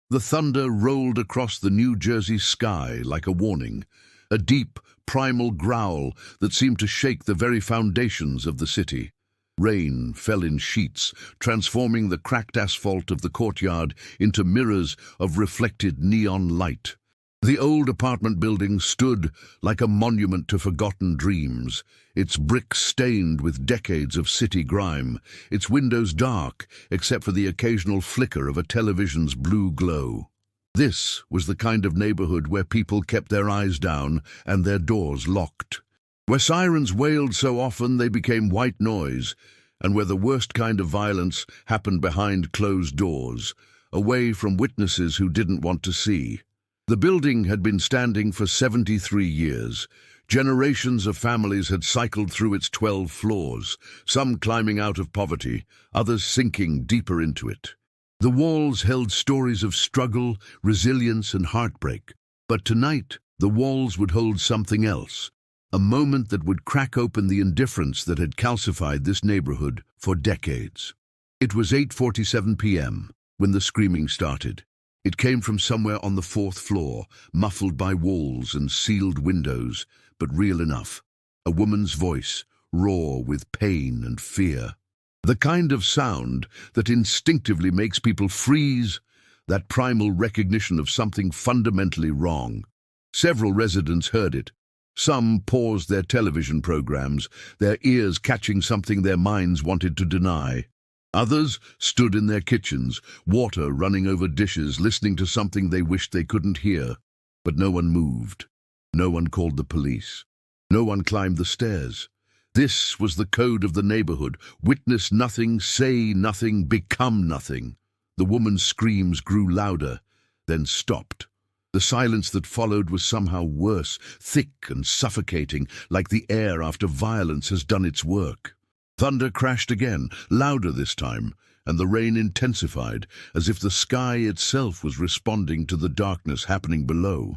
The thunder rolled across the New Jersey sky like a warning, a deep, primal growl that seemed to shake the very foundations of the city. Rain fell in sheets, transforming the cracked asphalt of the courtyard into mirrors of reflected neon light. The old apartment building stood like a monument to forgotten dreams, its bricks stained with decades of city grime, its windows dark except for the occasional flicker of a television's blue glow. This was the kind of neighborhood where people kept their eyes down and their doors locked, where sirens wailed so often they became white noise, and where the worst kind of violence happened behind closed doors, away from witnesses who didn't want to see. The building had been standing for 73 years. Generations of families had cycled through its 12 floors, some climbing out of poverty, others sinking deeper into it. The walls held stories of struggle, resilience, and heartbreak. But tonight, the walls would hold something else, a moment that would crack open the indifference that had calcified this neighborhood for decades. It was 8:47 p.m. when the screaming started. It came from somewhere on the 4th floor, muffled by walls and sealed windows, but real enough. A woman's voice, raw with pain and fear. The kind of sound that instinctively makes people freeze, that primal recognition of something fundamentally wrong. Several residents heard it. Some paused their television programs, their ears catching something their minds wanted to deny. Others stood in their kitchens, water running over dishes, listening to something they wished they couldn't hear. But no one moved. No one called the police. No one climbed the stairs. This was the code of the neighborhood. Witness nothing, say nothing, become nothing. The woman's screams grew louder, then stopped. The silence that followed was somehow worse, thick and suffocating, like the air after violence has done its work. Thunder crashed again, louder this time, and the rain intensified, as if the sky itself was responding to the darkness happening below.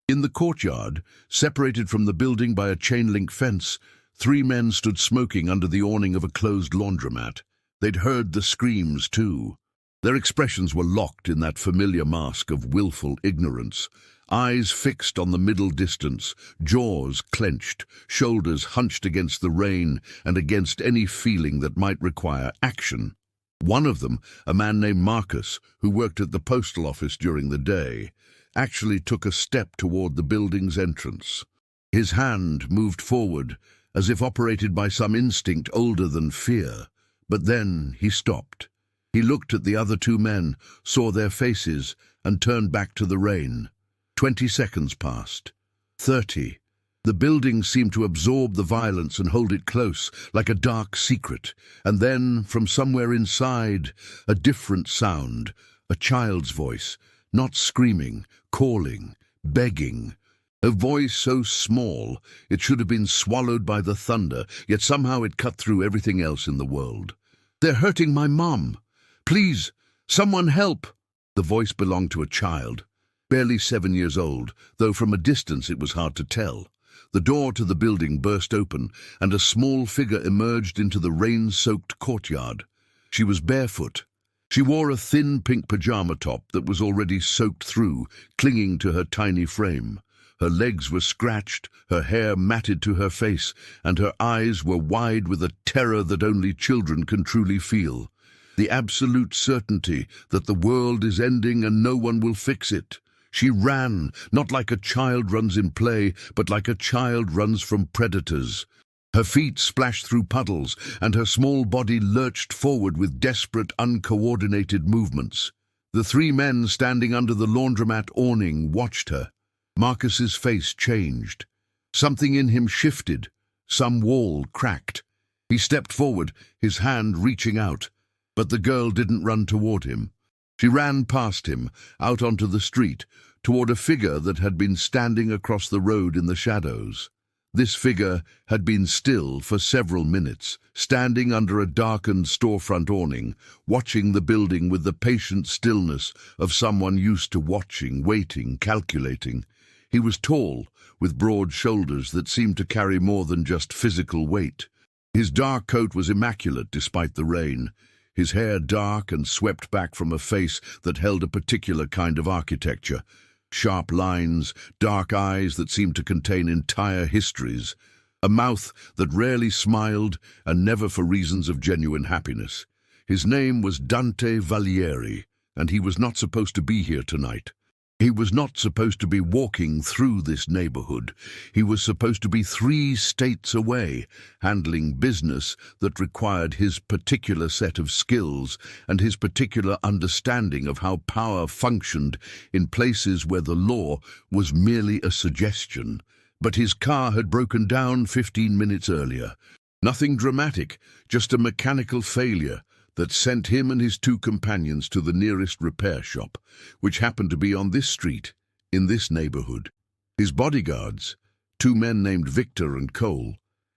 In the courtyard, separated from the building by a chain-link fence, 3 men stood smoking under the awning of a closed laundromat. They'd heard the screams, too. Their expressions were locked in that familiar mask of willful ignorance. Eyes fixed on the middle distance, jaws clenched, shoulders hunched against the rain and against any feeling that might require action. One of them, a man named Marcus, who worked at the postal office during the day, actually took a step toward the building's entrance. His hand moved forward, as if operated by some instinct older than fear. But then he stopped. He looked at the other 2 men, saw their faces, and turned back to the rain. 20 seconds passed. 30. The building seemed to absorb the violence and hold it close, like a dark secret. And then, from somewhere inside, a different sound, a child's voice, not screaming, calling, begging. A voice so small it should have been swallowed by the thunder, yet somehow it cut through everything else in the world. "They're hurting my mom. Please, someone help." The voice belonged to a child, barely 7 years old, though from a distance it was hard to tell. The door to the building burst open, and a small figure emerged into the rain-soaked courtyard. She was barefoot. She wore a thin pink pajama top that was already soaked through, clinging to her tiny frame. Her legs were scratched, her hair matted to her face, and her eyes were wide with a terror that only children can truly feel. The absolute certainty that the world is ending and no one will fix it. She ran, not like a child runs in play, but like a child runs from predators. Her feet splashed through puddles, and her small body lurched forward with desperate, uncoordinated movements. The 3 men standing under the laundromat awning watched her. Marcus's face changed. Something in him shifted. Some wall cracked. He stepped forward, his hand reaching out. But the girl didn't run toward him. She ran past him, out onto the street, toward a figure that had been standing across the road in the shadows. This figure had been still for several minutes, standing under a darkened storefront awning, watching the building with the patient stillness of someone used to watching, waiting, calculating. He was tall, with broad shoulders that seemed to carry more than just physical weight. His dark coat was immaculate despite the rain. his hair dark and swept back from a face that held a particular kind of architecture. Sharp lines, dark eyes that seemed to contain entire histories, a mouth that rarely smiled and never for reasons of genuine happiness. His name was Dante Vallieri, and he was not supposed to be here tonight. He was not supposed to be walking through this neighborhood. He was supposed to be 3 states away, handling business that required his particular set of skills and his particular understanding of how power functioned in places where the law was merely a suggestion. But his car had broken down 15 minutes earlier. Nothing dramatic, just a mechanical failure that sent him and his 2 companions to the nearest repair shop, which happened to be on this street, in this neighborhood. His bodyguards, 2 men named Victor and Cole,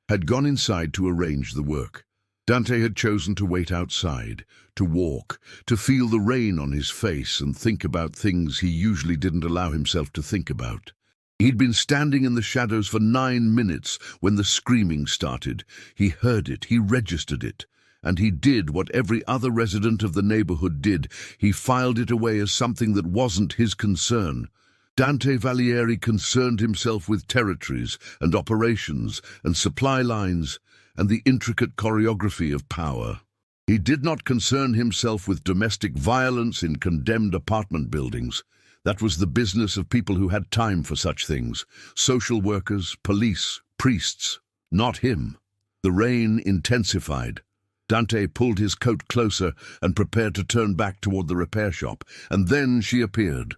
had gone inside to arrange the work. Dante had chosen to wait outside, to walk, to feel the rain on his face and think about things he usually didn't allow himself to think about. He'd been standing in the shadows for 9 minutes when the screaming started. He heard it, he registered it. And he did what every other resident of the neighborhood did. He filed it away as something that wasn't his concern. Dante Vallieri concerned himself with territories and operations and supply lines and the intricate choreography of power. He did not concern himself with domestic violence in condemned apartment buildings. That was the business of people who had time for such things. Social workers, police, priests. Not him. The rain intensified. Dante pulled his coat closer and prepared to turn back toward the repair shop, and then she appeared.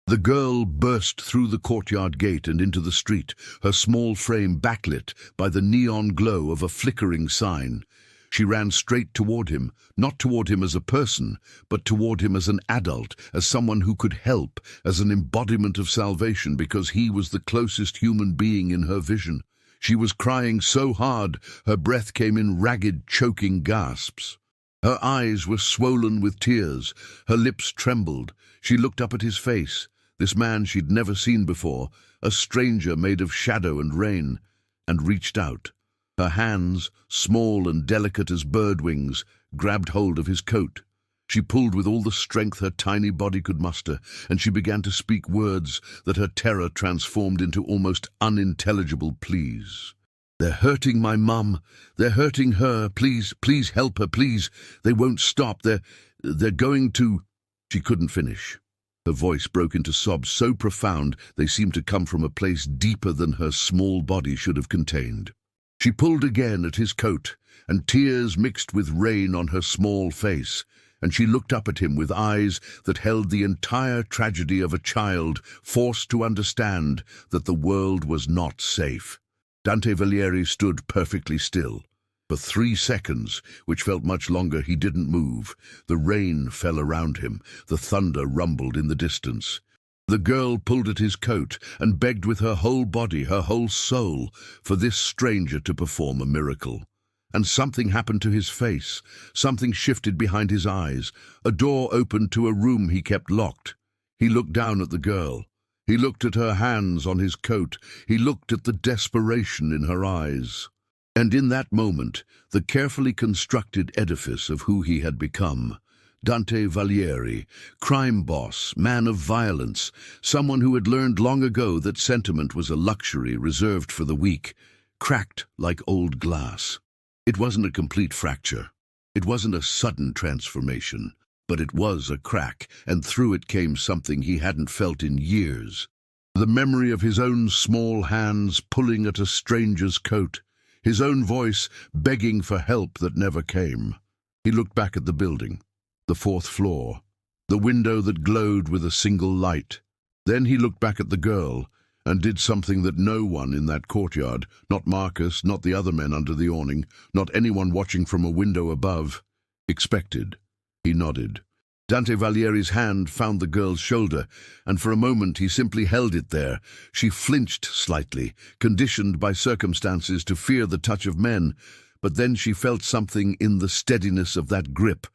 The girl burst through the courtyard gate and into the street, her small frame backlit by the neon glow of a flickering sign. She ran straight toward him, not toward him as a person, but toward him as an adult, as someone who could help, as an embodiment of salvation, because he was the closest human being in her vision. She was crying so hard, her breath came in ragged, choking gasps. Her eyes were swollen with tears, her lips trembled. She looked up at his face, this man she'd never seen before, a stranger made of shadow and rain, and reached out. Her hands, small and delicate as bird wings, grabbed hold of his coat. She pulled with all the strength her tiny body could muster, and she began to speak words that her terror transformed into almost unintelligible pleas. "They're hurting my mum. They're hurting her. Please, please help her, please. They won't stop. They're going to—" She couldn't finish. Her voice broke into sobs so profound they seemed to come from a place deeper than her small body should have contained. She pulled again at his coat, and tears mixed with rain on her small face, and she looked up at him with eyes that held the entire tragedy of a child forced to understand that the world was not safe. Dante Vallieri stood perfectly still. For 3 seconds, which felt much longer, he didn't move. The rain fell around him. The thunder rumbled in the distance. The girl pulled at his coat and begged with her whole body, her whole soul, for this stranger to perform a miracle. And something happened to his face. Something shifted behind his eyes. A door opened to a room he kept locked. He looked down at the girl. He looked at her hands on his coat. He looked at the desperation in her eyes. And in that moment, the carefully constructed edifice of who he had become, Dante Vallieri, crime boss, man of violence, someone who had learned long ago that sentiment was a luxury reserved for the weak, cracked like old glass. It wasn't a complete fracture. It wasn't a sudden transformation, but it was a crack, and through it came something he hadn't felt in years. The memory of his own small hands pulling at a stranger's coat, his own voice begging for help that never came. He looked back at the building, the 4th floor, the window that glowed with a single light. Then he looked back at the girl, and did something that no one in that courtyard, not Marcus, not the other men under the awning, not anyone watching from a window above, expected. He nodded. Dante Vallieri's hand found the girl's shoulder, and for a moment he simply held it there. She flinched slightly, conditioned by circumstances to fear the touch of men, but then she felt something in the steadiness of that grip.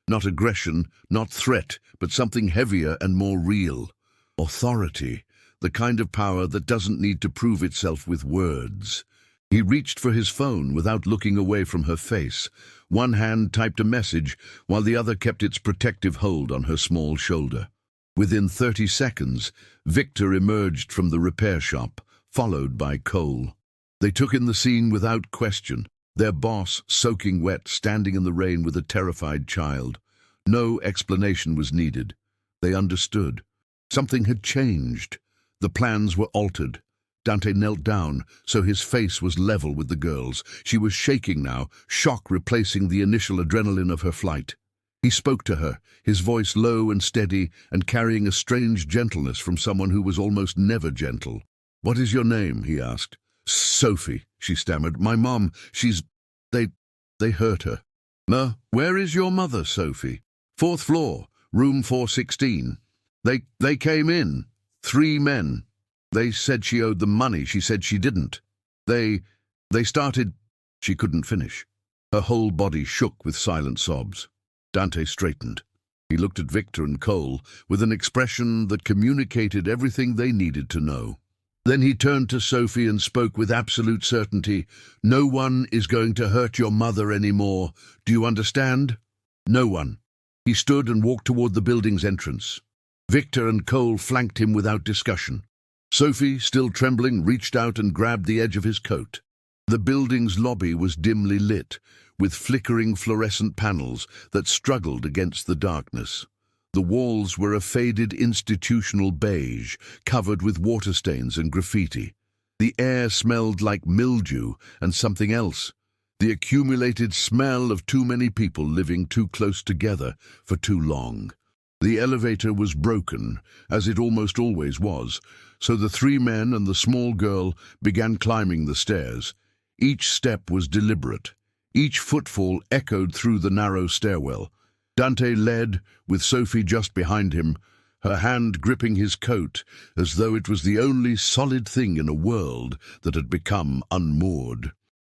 Not aggression, not threat, but something heavier and more real. Authority. The kind of power that doesn't need to prove itself with words. He reached for his phone without looking away from her face. One hand typed a message, while the other kept its protective hold on her small shoulder. Within 30 seconds, Victor emerged from the repair shop, followed by Cole. They took in the scene without question, their boss, soaking wet, standing in the rain with a terrified child. No explanation was needed. They understood. Something had changed. The plans were altered. Dante knelt down, so his face was level with the girl's. She was shaking now, shock replacing the initial adrenaline of her flight. He spoke to her, his voice low and steady and carrying a strange gentleness from someone who was almost never gentle. "What is your name?" he asked. "Sophie," she stammered. "My mom, she's... They hurt her." "No, where is your mother, Sophie?" "4th floor, room 416. They came in. 3 men. They said she owed them money. She said she didn't. They started..." She couldn't finish. Her whole body shook with silent sobs. Dante straightened. He looked at Victor and Cole with an expression that communicated everything they needed to know. Then he turned to Sophie and spoke with absolute certainty. "No one is going to hurt your mother anymore. Do you understand? No one." He stood and walked toward the building's entrance. Victor and Cole flanked him without discussion. Sophie, still trembling, reached out and grabbed the edge of his coat. The building's lobby was dimly lit, with flickering fluorescent panels that struggled against the darkness. The walls were a faded institutional beige, covered with water stains and graffiti. The air smelled like mildew and something else, the accumulated smell of too many people living too close together for too long. The elevator was broken, as it almost always was, so the 3 men and the small girl began climbing the stairs. Each step was deliberate. Each footfall echoed through the narrow stairwell. Dante led, with Sophie just behind him, her hand gripping his coat as though it was the only solid thing in a world that had become unmoored.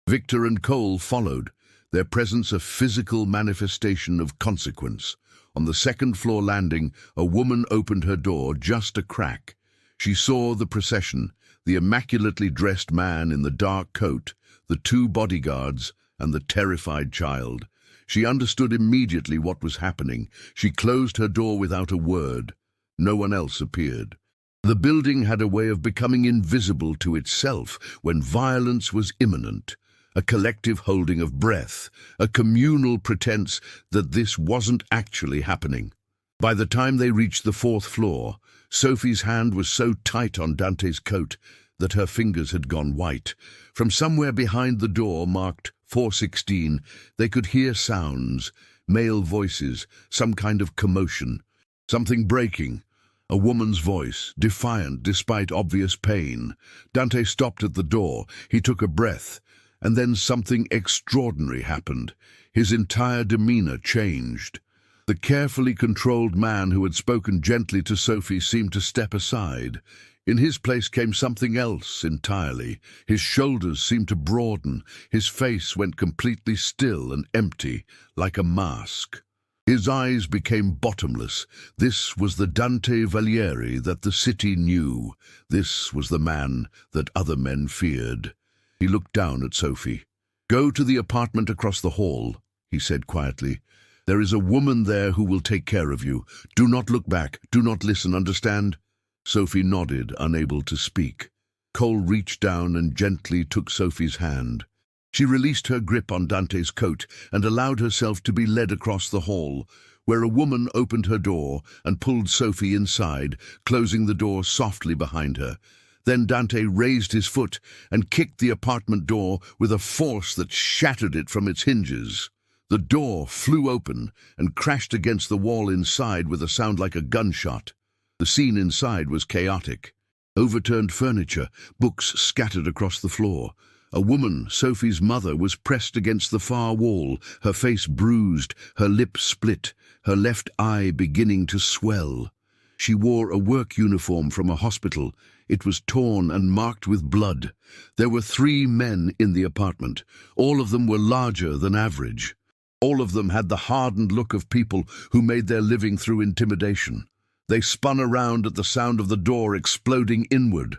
Victor and Cole followed, their presence a physical manifestation of consequence. On the 2nd floor landing, a woman opened her door just a crack. She saw the procession, the immaculately dressed man in the dark coat, the 2 bodyguards, and the terrified child. She understood immediately what was happening. She closed her door without a word. No one else appeared. The building had a way of becoming invisible to itself when violence was imminent. A collective holding of breath, a communal pretense that this wasn't actually happening. By the time they reached the 4th floor, Sophie's hand was so tight on Dante's coat that her fingers had gone white. From somewhere behind the door marked 416, they could hear sounds, male voices, some kind of commotion. Something breaking. A woman's voice, defiant despite obvious pain. Dante stopped at the door. He took a breath. And then something extraordinary happened. His entire demeanor changed. The carefully controlled man who had spoken gently to Sophie seemed to step aside. In his place came something else entirely. His shoulders seemed to broaden. His face went completely still and empty, like a mask. His eyes became bottomless. This was the Dante Vallieri that the city knew. This was the man that other men feared. He looked down at Sophie. "Go to the apartment across the hall," he said quietly. "There is a woman there who will take care of you. Do not look back. Do not listen, understand?" Sophie nodded, unable to speak. Cole reached down and gently took Sophie's hand. She released her grip on Dante's coat and allowed herself to be led across the hall, where a woman opened her door and pulled Sophie inside, closing the door softly behind her. Then Dante raised his foot and kicked the apartment door with a force that shattered it from its hinges. The door flew open and crashed against the wall inside with a sound like a gunshot. The scene inside was chaotic. Overturned furniture, books scattered across the floor. A woman, Sophie's mother, was pressed against the far wall, her face bruised, her lips split, her left eye beginning to swell. She wore a work uniform from a hospital. It was torn and marked with blood. There were 3 men in the apartment. All of them were larger than average. All of them had the hardened look of people who made their living through intimidation. They spun around at the sound of the door exploding inward.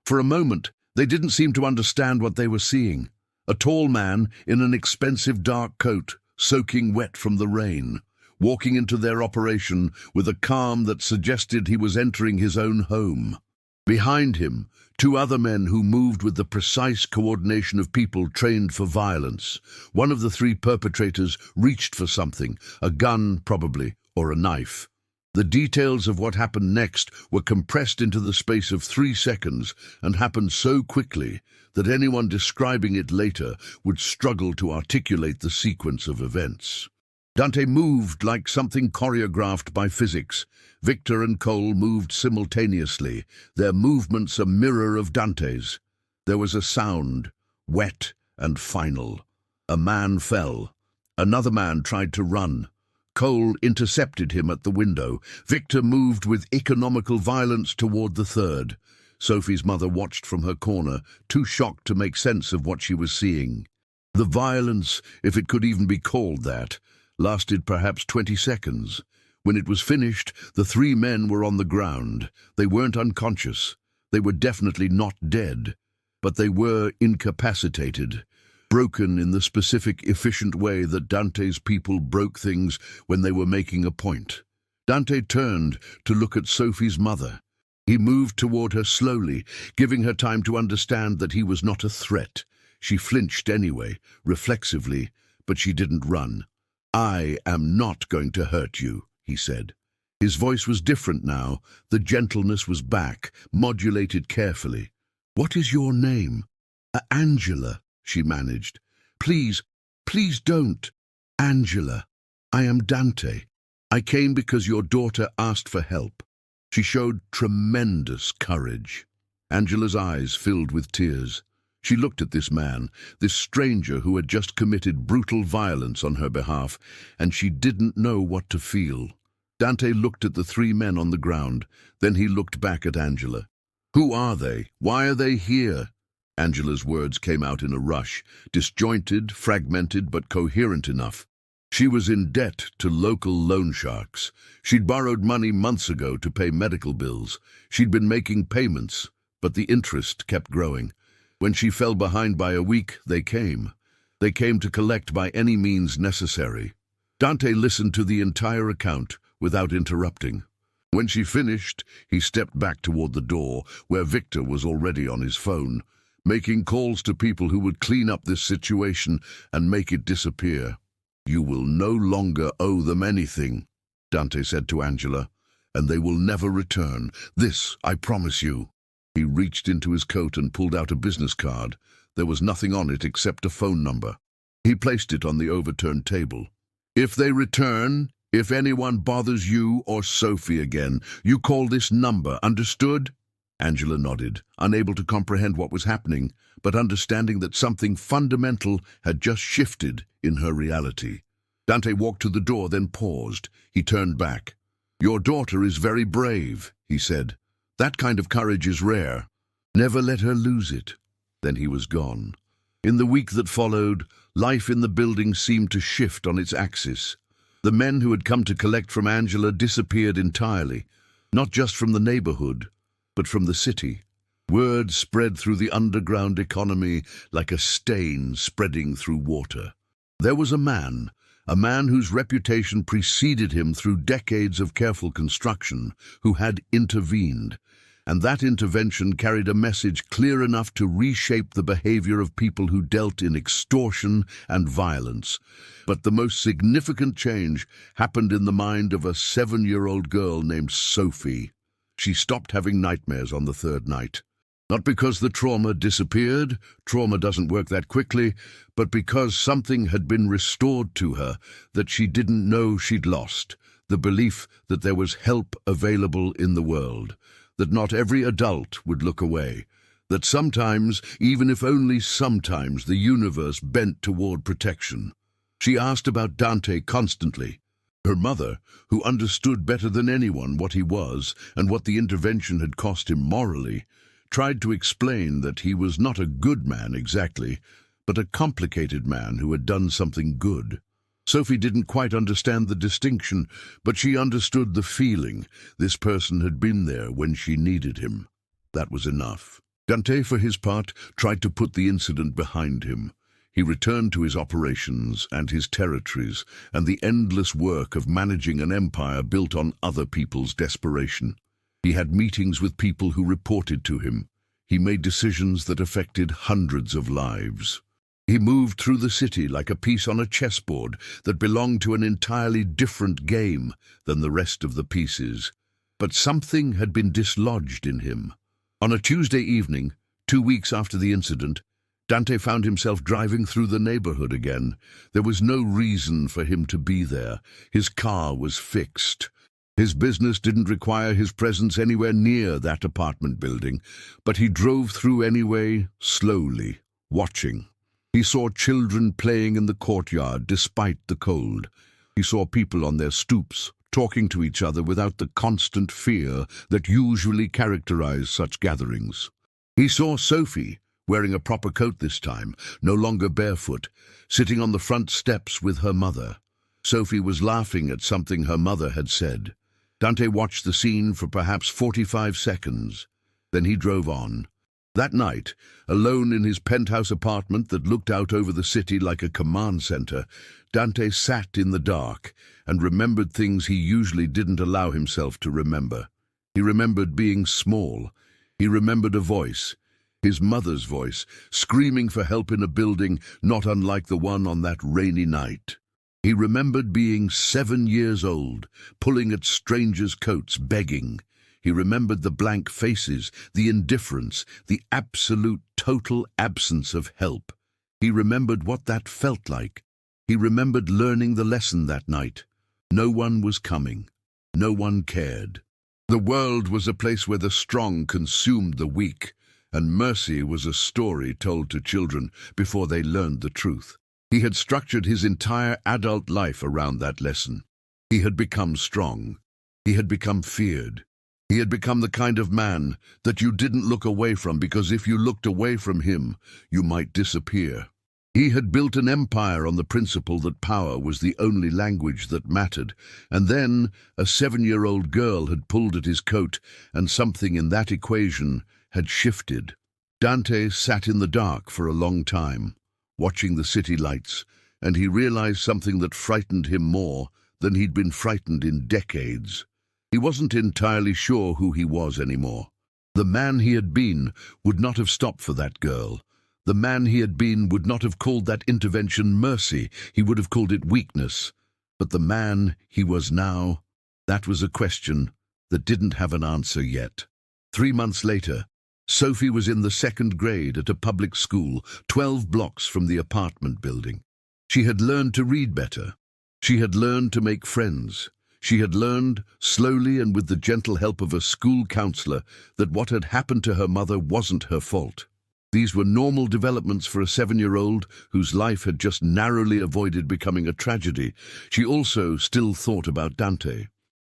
For a moment, They didn't seem to understand what they were seeing. A tall man in an expensive dark coat, soaking wet from the rain, walking into their operation with a calm that suggested he was entering his own home. Behind him, two other men who moved with the precise coordination of people trained for violence. One of the three perpetrators reached for something, a gun probably, or a knife. The details of what happened next were compressed into the space of 3 seconds and happened so quickly that anyone describing it later would struggle to articulate the sequence of events. Dante moved like something choreographed by physics. Victor and Cole moved simultaneously, their movements a mirror of Dante's. There was a sound, wet and final. A man fell. Another man tried to run. Cole intercepted him at the window. Victor moved with economical violence toward the third. Sophie's mother watched from her corner, too shocked to make sense of what she was seeing. The violence, if it could even be called that, lasted perhaps 20 seconds. When it was finished, the 3 men were on the ground. They weren't unconscious. They were definitely not dead. But they were incapacitated, broken in the specific, efficient way that Dante's people broke things when they were making a point. Dante turned to look at Sophie's mother. He moved toward her slowly, giving her time to understand that he was not a threat. She flinched anyway, reflexively, but she didn't run. "I am not going to hurt you," he said. His voice was different now. The gentleness was back, modulated carefully. "What is your name?" "Angela," she managed. Please don't." "Angela, I am Dante. I came because your daughter asked for help." She showed tremendous courage. Angela's eyes filled with tears. She looked at this man, this stranger who had just committed brutal violence on her behalf, and she didn't know what to feel. Dante looked at the 3 men on the ground, then he looked back at Angela. "Who are they? Why are they here?" Angela's words came out in a rush, disjointed, fragmented, but coherent enough. She was in debt to local loan sharks. She'd borrowed money months ago to pay medical bills. She'd been making payments, but the interest kept growing. When she fell behind by a week, they came. They came to collect by any means necessary. Dante listened to the entire account without interrupting. When she finished, he stepped back toward the door, where Victor was already on his phone, making calls to people who would clean up this situation and make it disappear. "You will no longer owe them anything," Dante said to Angela, "and they will never return. This, I promise you." He reached into his coat and pulled out a business card. There was nothing on it except a phone number. He placed it on the overturned table. "If they return, if anyone bothers you or Sophie again, you call this number, understood?" Angela nodded, unable to comprehend what was happening, but understanding that something fundamental had just shifted in her reality. Dante walked to the door, then paused. He turned back. "Your daughter is very brave," he said. "That kind of courage is rare. Never let her lose it." Then he was gone. In the week that followed, life in the building seemed to shift on its axis. The men who had come to collect from Angela disappeared entirely, not just from the neighborhood, but from the city. Word spread through the underground economy like a stain spreading through water. There was a man whose reputation preceded him through decades of careful construction, who had intervened. And that intervention carried a message clear enough to reshape the behavior of people who dealt in extortion and violence. But the most significant change happened in the mind of a 7-year-old girl named Sophie. She stopped having nightmares on the 3rd night. Not because the trauma disappeared, trauma doesn't work that quickly, but because something had been restored to her that she didn't know she'd lost, the belief that there was help available in the world, that not every adult would look away, that sometimes, even if only sometimes, the universe bent toward protection. She asked about Dante constantly. Her mother, who understood better than anyone what he was and what the intervention had cost him morally, tried to explain that he was not a good man exactly, but a complicated man who had done something good. Sophie didn't quite understand the distinction, but she understood the feeling. This person had been there when she needed him. That was enough. Dante, for his part, tried to put the incident behind him. He returned to his operations and his territories and the endless work of managing an empire built on other people's desperation. He had meetings with people who reported to him. He made decisions that affected hundreds of lives. He moved through the city like a piece on a chessboard that belonged to an entirely different game than the rest of the pieces. But something had been dislodged in him. On a Tuesday evening, 2 weeks after the incident, Dante found himself driving through the neighborhood again. There was no reason for him to be there. His car was fixed. His business didn't require his presence anywhere near that apartment building, but he drove through anyway, slowly, watching. He saw children playing in the courtyard despite the cold. He saw people on their stoops, talking to each other without the constant fear that usually characterized such gatherings. He saw Sophie, wearing a proper coat this time, no longer barefoot, sitting on the front steps with her mother. Sophie was laughing at something her mother had said. Dante watched the scene for perhaps 45 seconds. Then he drove on. That night, alone in his penthouse apartment that looked out over the city like a command center, Dante sat in the dark and remembered things he usually didn't allow himself to remember. He remembered being small. He remembered a voice, his mother's voice, screaming for help in a building not unlike the one on that rainy night. He remembered being 7 years old, pulling at strangers' coats, begging. He remembered the blank faces, the indifference, the absolute total absence of help. He remembered what that felt like. He remembered learning the lesson that night. No one was coming. No one cared. The world was a place where the strong consumed the weak, and mercy was a story told to children before they learned the truth. He had structured his entire adult life around that lesson. He had become strong. He had become feared. He had become the kind of man that you didn't look away from, because if you looked away from him, you might disappear. He had built an empire on the principle that power was the only language that mattered, and then a 7-year-old girl had pulled at his coat, and something in that equation had shifted. Dante sat in the dark for a long time, watching the city lights, and he realized something that frightened him more than he'd been frightened in decades. He wasn't entirely sure who he was anymore. The man he had been would not have stopped for that girl. The man he had been would not have called that intervention mercy. He would have called it weakness. But the man he was now, that was a question that didn't have an answer yet. 3 months later, Sophie was in the 2nd grade at a public school 12 blocks from the apartment building. She had learned to read better. She had learned to make friends. She had learned, slowly and with the gentle help of a school counselor, that what had happened to her mother wasn't her fault. These were normal developments for a 7-year-old whose life had just narrowly avoided becoming a tragedy. She also still thought about Dante.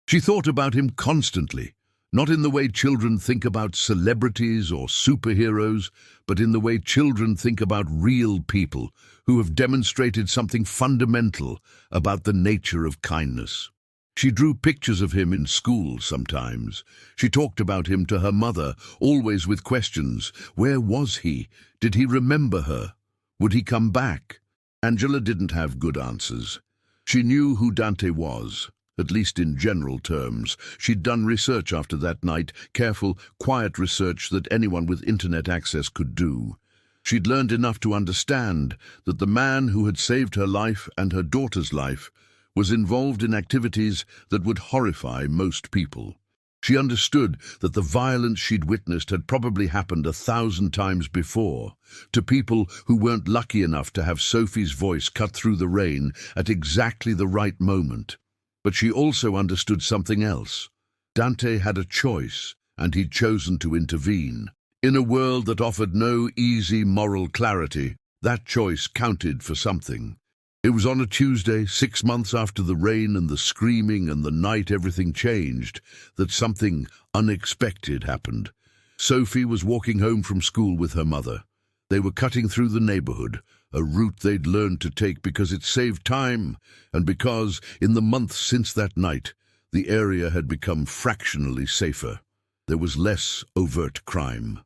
She thought about him constantly, not in the way children think about celebrities or superheroes, but in the way children think about real people who have demonstrated something fundamental about the nature of kindness. She drew pictures of him in school sometimes. She talked about him to her mother, always with questions. Where was he? Did he remember her? Would he come back? Angela didn't have good answers. She knew who Dante was, at least in general terms. She'd done research after that night, careful, quiet research that anyone with internet access could do. She'd learned enough to understand that the man who had saved her life and her daughter's life was involved in activities that would horrify most people. She understood that the violence she'd witnessed had probably happened 1,000 times before, to people who weren't lucky enough to have Sophie's voice cut through the rain at exactly the right moment. But she also understood something else. Dante had a choice, and he'd chosen to intervene. In a world that offered no easy moral clarity, that choice counted for something. It was on a Tuesday, 6 months after the rain and the screaming and the night everything changed, that something unexpected happened. Sophie was walking home from school with her mother. They were cutting through the neighborhood, a route they'd learned to take because it saved time, and because, in the months since that night, the area had become fractionally safer. There was less overt crime.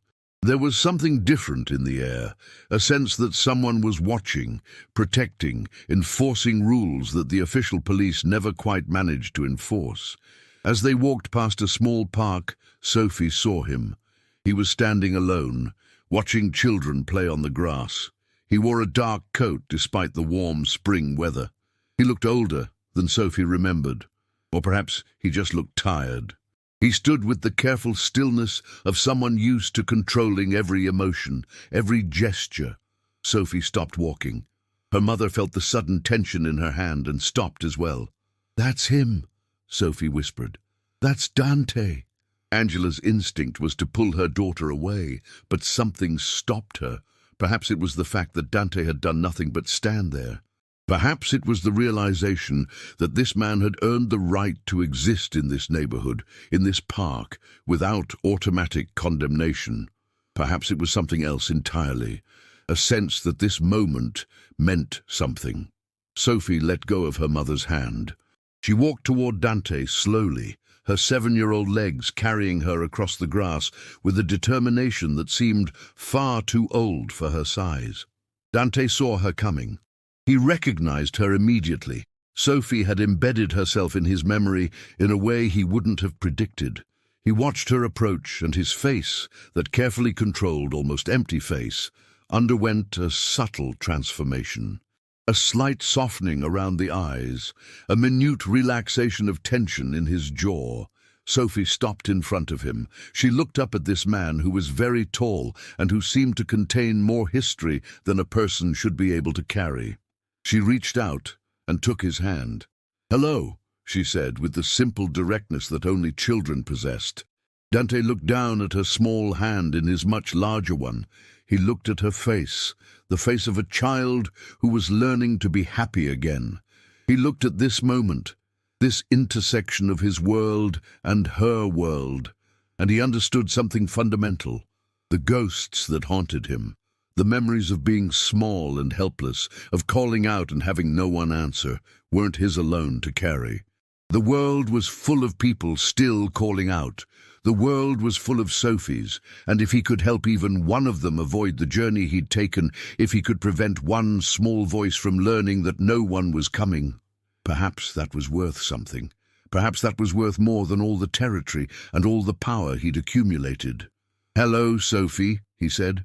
There was something different in the air, a sense that someone was watching, protecting, enforcing rules that the official police never quite managed to enforce. As they walked past a small park, Sophie saw him. He was standing alone, watching children play on the grass. He wore a dark coat despite the warm spring weather. He looked older than Sophie remembered, or perhaps he just looked tired. He stood with the careful stillness of someone used to controlling every emotion, every gesture. Sophie stopped walking. Her mother felt the sudden tension in her hand and stopped as well. "That's him," Sophie whispered. "That's Dante." Angela's instinct was to pull her daughter away, but something stopped her. Perhaps it was the fact that Dante had done nothing but stand there. Perhaps it was the realization that this man had earned the right to exist in this neighborhood, in this park, without automatic condemnation. Perhaps it was something else entirely, a sense that this moment meant something. Sophie let go of her mother's hand. She walked toward Dante slowly, her 7-year-old legs carrying her across the grass with a determination that seemed far too old for her size. Dante saw her coming. He recognized her immediately. Sophie had embedded herself in his memory in a way he wouldn't have predicted. He watched her approach, and his face, that carefully controlled, almost empty face, underwent a subtle transformation. A slight softening around the eyes, a minute relaxation of tension in his jaw. Sophie stopped in front of him. She looked up at this man who was very tall and who seemed to contain more history than a person should be able to carry. She reached out and took his hand. "Hello," she said, with the simple directness that only children possessed. Dante looked down at her small hand in his much larger one. He looked at her face, the face of a child who was learning to be happy again. He looked at this moment, this intersection of his world and her world, and he understood something fundamental, the ghosts that haunted him. The memories of being small and helpless, of calling out and having no one answer, weren't his alone to carry. The world was full of people still calling out. The world was full of Sophies, and if he could help even one of them avoid the journey he'd taken, if he could prevent one small voice from learning that no one was coming, perhaps that was worth something. Perhaps that was worth more than all the territory and all the power he'd accumulated. "Hello, Sophie," he said.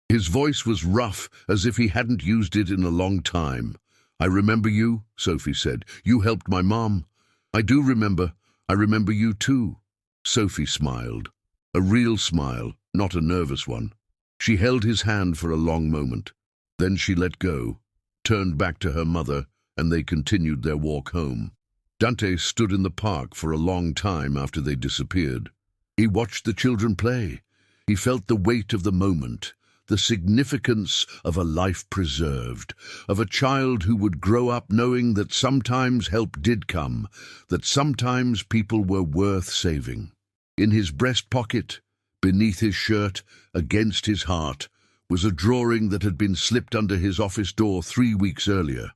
His voice was rough, as if he hadn't used it in a long time. "I remember you," Sophie said. "You helped my mom." "I do remember. I remember you too." Sophie smiled. A real smile, not a nervous one. She held his hand for a long moment. Then she let go, turned back to her mother, and they continued their walk home. Dante stood in the park for a long time after they disappeared. He watched the children play. He felt the weight of the moment, the significance of a life preserved, of a child who would grow up knowing that sometimes help did come, that sometimes people were worth saving. In his breast pocket, beneath his shirt, against his heart, was a drawing that had been slipped under his office door 3 weeks earlier.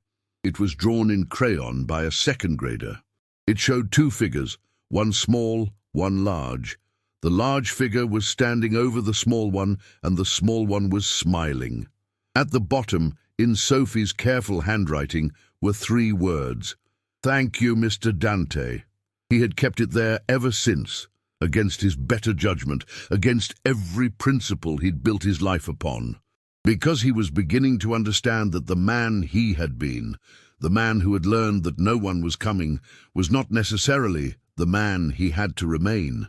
It was drawn in crayon by a second grader. It showed 2 figures, one small, one large. The large figure was standing over the small one, and the small one was smiling. At the bottom, in Sophie's careful handwriting, were 3 words. "Thank you, Mr. Dante." He had kept it there ever since, against his better judgment, against every principle he'd built his life upon. Because he was beginning to understand that the man he had been, the man who had learned that no one was coming, was not necessarily the man he had to remain.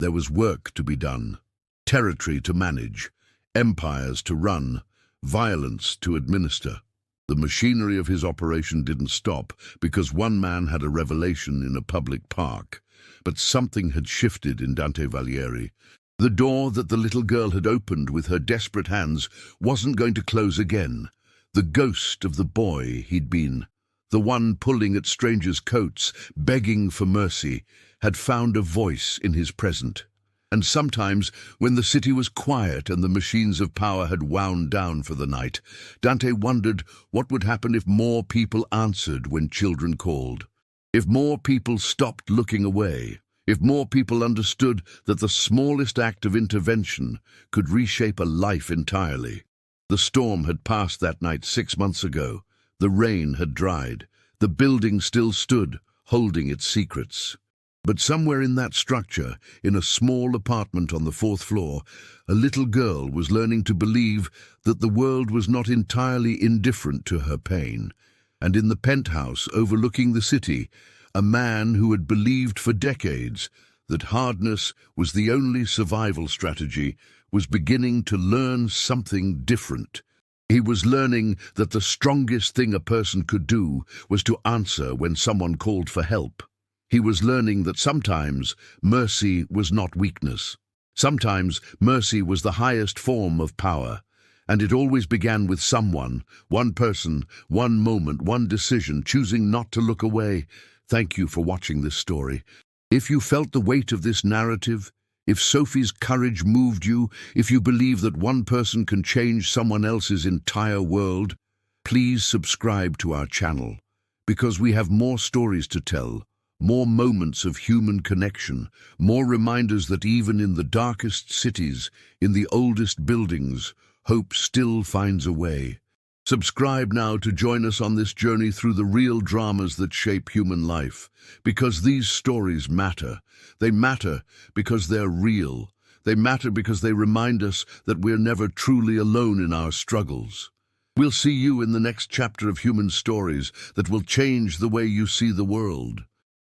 There was work to be done, territory to manage, empires to run, violence to administer. The machinery of his operation didn't stop because one man had a revelation in a public park. But something had shifted in Dante Vallieri. The door that the little girl had opened with her desperate hands wasn't going to close again. The ghost of the boy he'd been, the one pulling at strangers' coats, begging for mercy, had found a voice in his present. And sometimes, when the city was quiet and the machines of power had wound down for the night, Dante wondered what would happen if more people answered when children called. If more people stopped looking away, If more people understood that the smallest act of intervention could reshape a life entirely. The storm had passed that night 6 months ago. The rain had dried. The building still stood, holding its secrets. But somewhere in that structure, in a small apartment on the 4th floor, a little girl was learning to believe that the world was not entirely indifferent to her pain. And in the penthouse overlooking the city, a man who had believed for decades that hardness was the only survival strategy was beginning to learn something different. He was learning that the strongest thing a person could do was to answer when someone called for help. He was learning that sometimes mercy was not weakness. Sometimes mercy was the highest form of power, and it always began with someone, one person, one moment, one decision, choosing not to look away. Thank you for watching this story. If you felt the weight of this narrative, if Sophie's courage moved you, if you believe that one person can change someone else's entire world, please subscribe to our channel, because we have more stories to tell, more moments of human connection, more reminders that even in the darkest cities, in the oldest buildings, hope still finds a way. Subscribe now to join us on this journey through the real dramas that shape human life, because these stories matter. They matter because they're real. They matter because they remind us that we're never truly alone in our struggles. We'll see you in the next chapter of human stories that will change the way you see the world.